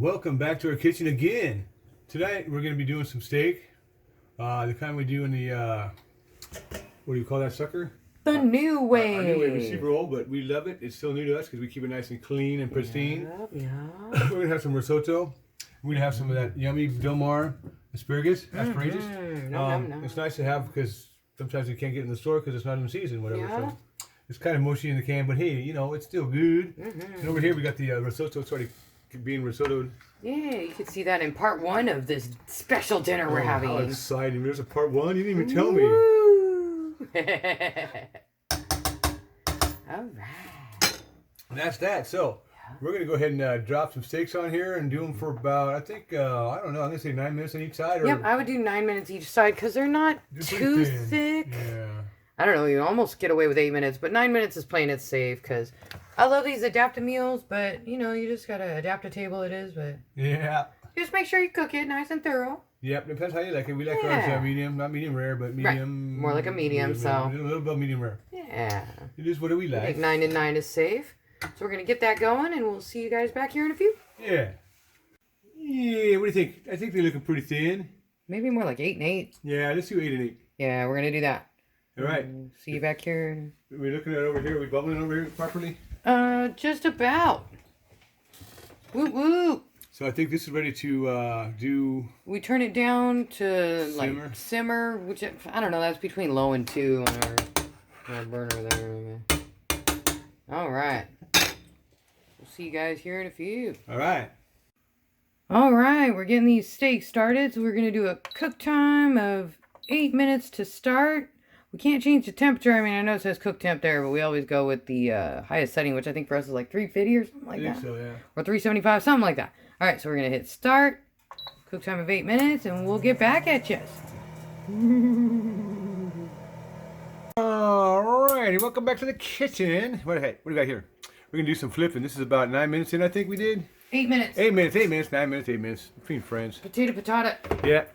Welcome back to our kitchen again. Tonight we're going to be doing some steak. The kind we do in the, what do you call that sucker? The new way. Our new way receiver roll, but we love it. It's still new to us because we keep it nice and clean and pristine. Yeah. We're going to have some risotto. We're going to have some of that yummy Del Mar asparagus. It's nice to have because sometimes you can't get it in the store because it's not in season, whatever. Yeah. So it's kind of mushy in the can, but hey, you know, it's still good. And over here we got the risotto. It's already being risottoed. Yeah, you can see that in part one of this special dinner we're having. How exciting. There's a part one. You didn't even tell me. All right. And that's that. So we're going to go ahead and drop some steaks on here and do them for about, I think, I don't know, I'm going to say 9 minutes on each side. Or Yep, I would do 9 minutes each side because they're not too thick. Yeah. I don't know, you almost get away with 8 minutes, but 9 minutes is playing it safe because I love these adaptive meals, but, you know, you just got to adapt a table it is, but Yeah. just make sure you cook it nice and thorough. Yep, depends how you like it. We like ours medium, not medium rare, but medium. Right. More like a medium, so. A little above medium rare. Yeah. It is what do we like. I think 9 and 9 is safe. So we're going to get that going, and we'll see you guys back here in a few. Yeah. Yeah, what do you think? I think they're looking pretty thin. Maybe more like 8 and 8. Yeah, let's do 8 and 8. Yeah, we're going to do that. All right. See you back here. Are we looking at it over here? Are we bubbling over here properly? Just about. Whoop whoop. So I think this is ready to do. We turn it down to Simmer. like simmer, which I don't know. That's between low and 2 on our burner there. All right. We'll see you guys here in a few. All right. All right, we're getting these steaks started. So we're gonna do a cook time of 8 minutes to start. We can't change the temperature. I mean, I know it says cook temp there, but we always go with the highest setting, which I think for us is like 350 or something like that. I think so, yeah. Or 375, something like that. All right, so we're going to hit start. Cook time of 8 minutes, and we'll get back at you. All righty, welcome back to the kitchen. What do we got here? We're going to do some flipping. This is about 9 minutes in, I think we did. 8 minutes. 8 minutes, 8 minutes, 9 minutes, 8 minutes. Between friends. Potato, patata. Yeah.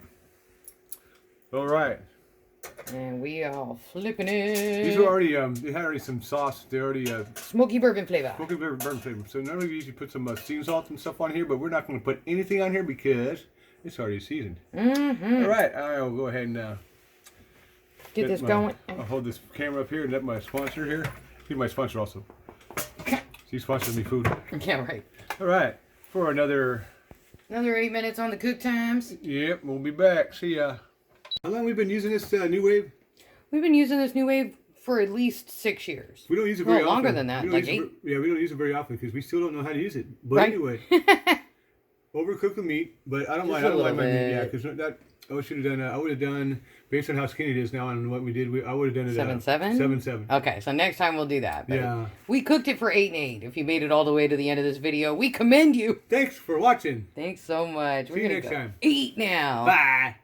All right. And we are flipping it. These are already, they had already some sauce. They're already smoky bourbon flavor. Smoky bourbon flavor. So normally we usually put some sea salt and stuff on here, but we're not going to put anything on here because it's already seasoned. Mm-hmm. All right, I'll go ahead and get this going. I'll hold this camera up here and let my sponsor here. He's my sponsor also. He sponsors me food. Yeah, right. All right, for another 8 minutes on the cook times. Yep, we'll be back. See ya. How long have we been using this new wave? We've been using this new wave for at least 6 years. We don't use it very often. Longer than that, like 8. We don't use it very often because we still don't know how to use it. But right. Anyway, overcook the meat, but I don't mind my meat. Yeah, because that I should have done. I would have done based on how skinny it is now and what we did. I would have done it 7-7. 7-7. Okay, so next time we'll do that. But yeah. We cooked it for 8 and 8. If you made it all the way to the end of this video, we commend you. Thanks for watching. Thanks so much. See you next time. Eat now. Bye.